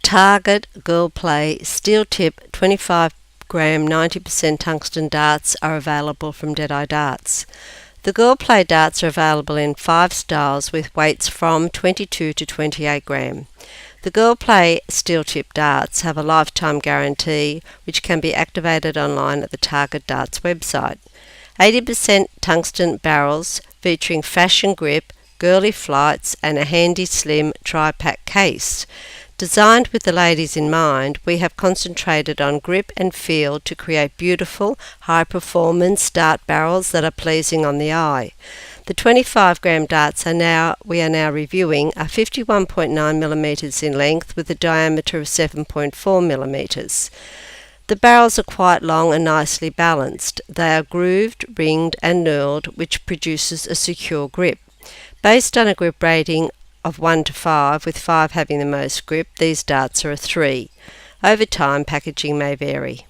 Target Girl Play Steel Tip 25 gram 90% tungsten darts are available from Deadeye Darts. The Girl Play darts are available in 5 styles with weights from 22 to 28 gram. The Girl Play steel tip darts have a lifetime guarantee which can be activated online at the Target Darts website. 80% tungsten barrels featuring fashion grip, girly flights and a handy slim tri-pack case. Designed with the ladies in mind, we have concentrated on grip and feel to create beautiful, high-performance dart barrels that are pleasing on the eye. The 25 gram darts we are now reviewing are 51.9 millimeters in length with a diameter of 7.4 millimeters. The barrels are quite long and nicely balanced. They are grooved, ringed and knurled, which produces a secure grip. Based on a grip rating of 1 to 5, with 5 having the most grip, these darts are a 3. Over time, packaging may vary.